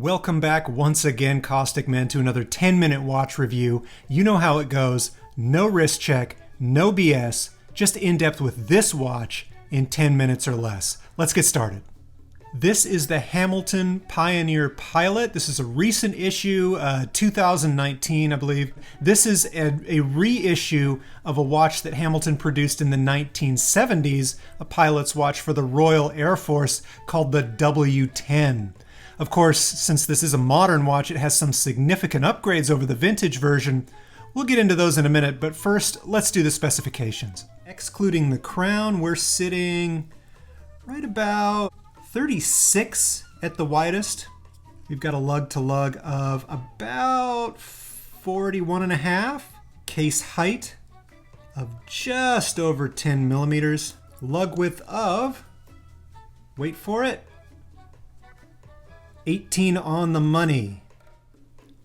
Welcome back once again, Caustic Men, to another 10-minute watch review. You know how it goes. No wrist check, no BS, just in-depth with this watch in 10 minutes or less. Let's get started. This is the Hamilton Pioneer Pilot. This is a recent issue, 2019, I believe. This is a reissue of a watch that Hamilton produced in the 1970s, a pilot's watch for the Royal Air Force called the W10. Of course, since this is a modern watch, it has some significant upgrades over the vintage version. We'll get into those in a minute, but first, let's do the specifications. Excluding the crown, we're sitting right about 36 at the widest. We've got a lug-to-lug of about 41.5. Case height of just over 10 millimeters. Lug width of, wait for it, 18 on the money.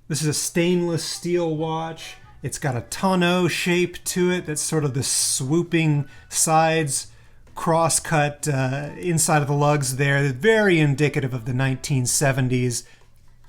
This is a stainless steel watch. It's got a tonneau shape to it. That's sort of the swooping sides, cross-cut inside of the lugs there. Very indicative of the 1970s.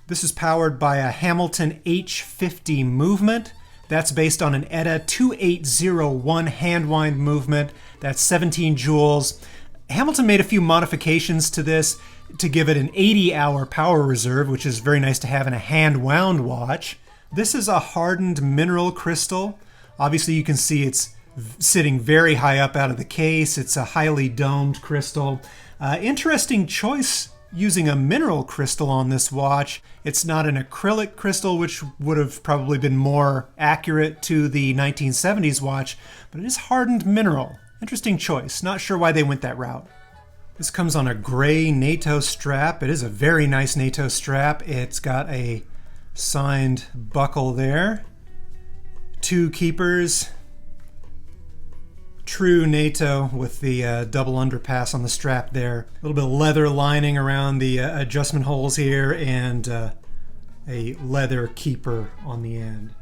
This is powered by a Hamilton H50 movement. That's based on an ETA 2801 hand wind movement. That's 17 joules. Hamilton made a few modifications to this to give it an 80-hour power reserve, which is very nice to have in a hand-wound watch. This is a hardened mineral crystal. Obviously, you can see it's sitting very high up out of the case. It's a highly domed crystal. Interesting choice using a mineral crystal on this watch. It's not an acrylic crystal, which would have probably been more accurate to the 1970s watch, but it is hardened mineral. Interesting choice. Not sure why they went that route. This comes on a gray NATO strap. It is a very nice NATO strap. It's got a signed buckle there. Two keepers. True NATO with the double underpass on the strap there. A little bit of leather lining around the adjustment holes here, and a leather keeper on the end.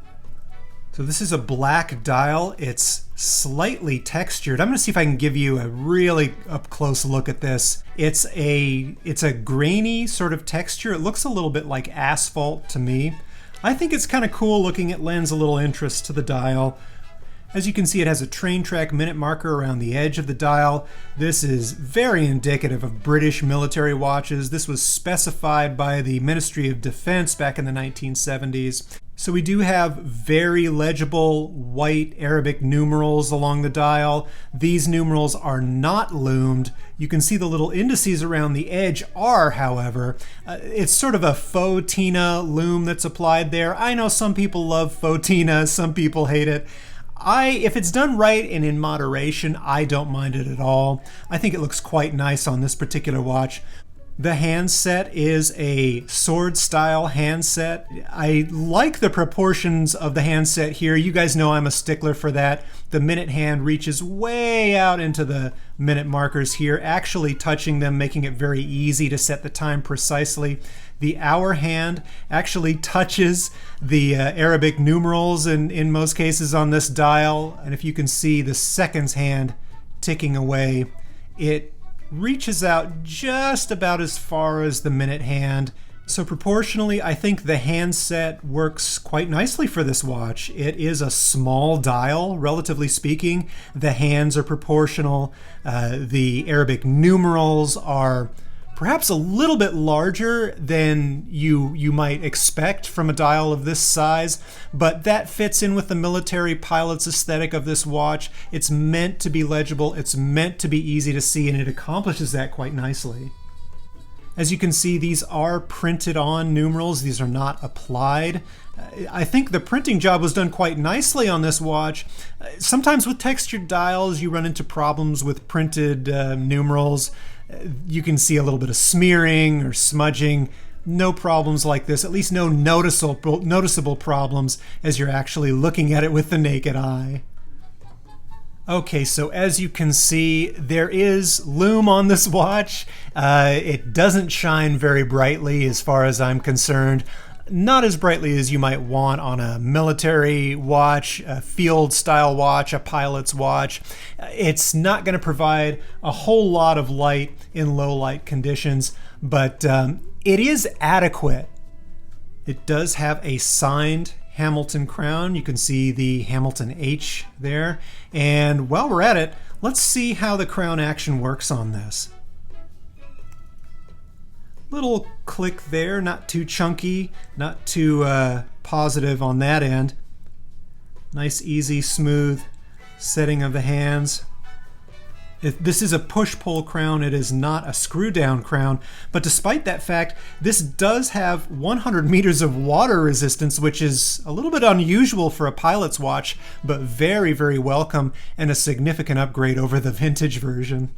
So this is a black dial. It's slightly textured. I'm going to see if I can give you a really up-close look at this. It's a grainy sort of texture. It looks a little bit like asphalt to me. I think it's kind of cool looking. It lends a little interest to the dial. As you can see, it has a train track minute marker around the edge of the dial. This is very indicative of British military watches. This was specified by the Ministry of Defense back in the 1970s. So we do have very legible white Arabic numerals along the dial. These numerals are not loomed. You can see the little indices around the edge are, however. It's sort of a faux Tina loom that's applied there. I know some people love faux Tina, some people hate it. If it's done right and in moderation, I don't mind it at all. I think it looks quite nice on this particular watch. The handset is a sword-style handset. I like the proportions of the handset here. You guys know I'm a stickler for that. The minute hand reaches way out into the minute markers here, actually touching them, making it very easy to set the time precisely. The hour hand actually touches the Arabic numerals in most cases on this dial. And if you can see the seconds hand ticking away, it reaches out just about as far as the minute hand. So proportionally, I think the handset works quite nicely for this watch. It is a small dial, relatively speaking. The hands are proportional. The Arabic numerals are perhaps a little bit larger than you might expect from a dial of this size, but that fits in with the military pilot's aesthetic of this watch. It's meant to be legible, it's meant to be easy to see, and it accomplishes that quite nicely. As you can see, these are printed on numerals. These are not applied. I think the printing job was done quite nicely on this watch. Sometimes with textured dials, you run into problems with printed numerals. You can see a little bit of smearing or smudging. No problems like this, at least no noticeable problems as you're actually looking at it with the naked eye. Okay, so as you can see, there is lume on this watch. It doesn't shine very brightly as far as I'm concerned. Not as brightly as you might want on a military watch, a field style watch, a pilot's watch. It's not going to provide a whole lot of light in low light conditions, but it is adequate It does have a signed Hamilton crown. You can see the Hamilton H there. And while we're at it, let's see how the crown action works on this. Little click there, not too chunky, not too positive on that end. Nice, easy, smooth setting of the hands. This is a push-pull crown. It is not a screw-down crown. But despite that fact, this does have 100 meters of water resistance, which is a little bit unusual for a pilot's watch, but very, very welcome and a significant upgrade over the vintage version.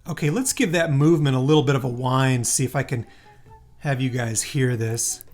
Okay, let's give that movement a little bit of a whine, see if I can have you guys hear this.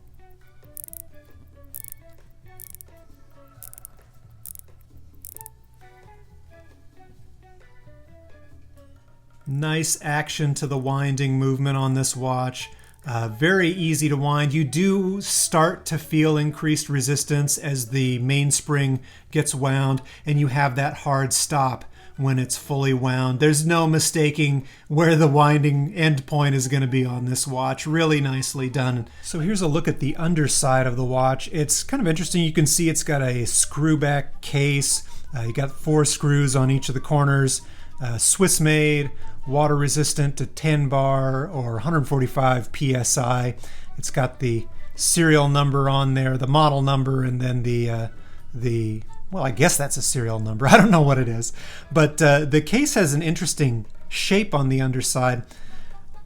Nice action to the winding movement on this watch. Very easy to wind. You do start to feel increased resistance as the mainspring gets wound, and you have that hard stop when it's fully wound. There's no mistaking where the winding end point is going to be on this watch. Really nicely done. So here's a look at the underside of the watch. It's kind of interesting. You can see it's got a screw back case. You got 4 screws on each of the corners. Swiss made, water resistant to 10 bar or 145 psi. It's got the serial number on there, the model number, and then the well, I guess that's a serial number. I don't know what it is. But the case has an interesting shape on the underside.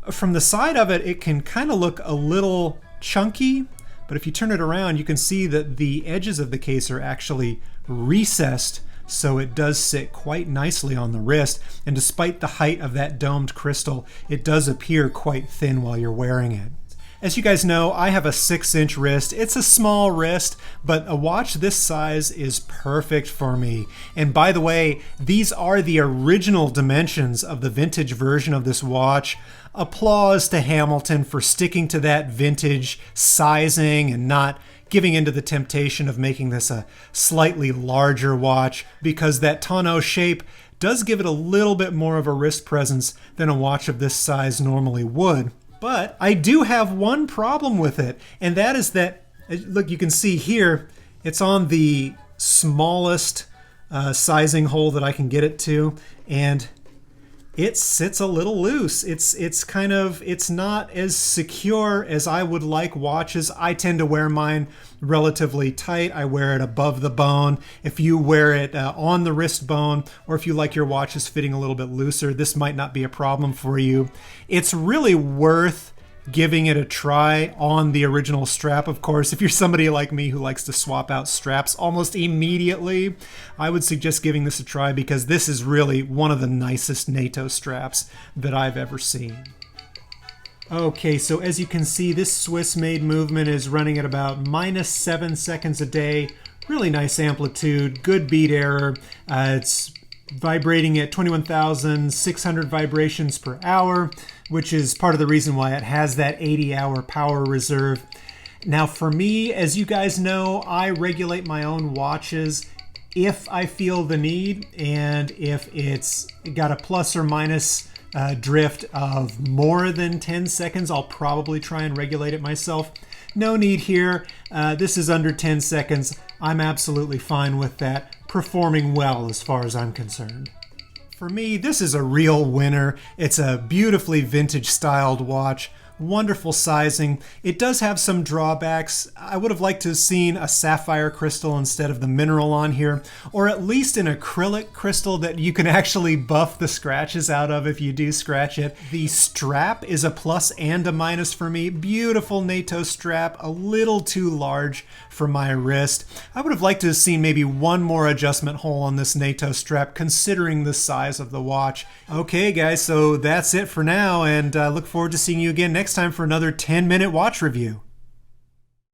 From the side of it, it can kind of look a little chunky, but if you turn it around, you can see that the edges of the case are actually recessed, so it does sit quite nicely on the wrist. And despite the height of that domed crystal, it does appear quite thin while you're wearing it. As you guys know, I have a 6-inch wrist. It's a small wrist, but a watch this size is perfect for me. And by the way, these are the original dimensions of the vintage version of this watch. Applause to Hamilton for sticking to that vintage sizing and not giving into the temptation of making this a slightly larger watch, because that tonneau shape does give it a little bit more of a wrist presence than a watch of this size normally would. But I do have one problem with it, and that is that, look, you can see here, it's on the smallest sizing hole that I can get it to, and it sits a little loose. It's not as secure as I would like watches. I tend to wear mine relatively tight. I wear it above the bone. If you wear it on the wrist bone, or if you like your watches fitting a little bit looser, this might not be a problem for you. It's really worth giving it a try on the original strap. Of course, if you're somebody like me who likes to swap out straps almost immediately, I would suggest giving this a try, because this is really one of the nicest NATO straps that I've ever seen. Okay, so as you can see, this Swiss-made movement is running at about -7 seconds a day. Really nice amplitude, good beat error. It's vibrating at 21,600 vibrations per hour, which is part of the reason why it has that 80-hour power reserve. Now for me, as you guys know, I regulate my own watches if I feel the need, and if it's got a plus or minus drift of more than 10 seconds, I'll probably try and regulate it myself. No need here. This is under 10 seconds. I'm absolutely fine with that. Performing well as far as I'm concerned. For me, this is a real winner. It's a beautifully vintage styled watch. Wonderful sizing. It does have some drawbacks. I would have liked to have seen a sapphire crystal instead of the mineral on here, or at least an acrylic crystal that you can actually buff the scratches out of if you do scratch it. The strap is a plus and a minus for me. Beautiful NATO strap, a little too large for my wrist. I would have liked to have seen maybe one more adjustment hole on this NATO strap, considering the size of the watch. Okay guys, so that's it for now, and I look forward to seeing you again next time for another 10-minute watch review.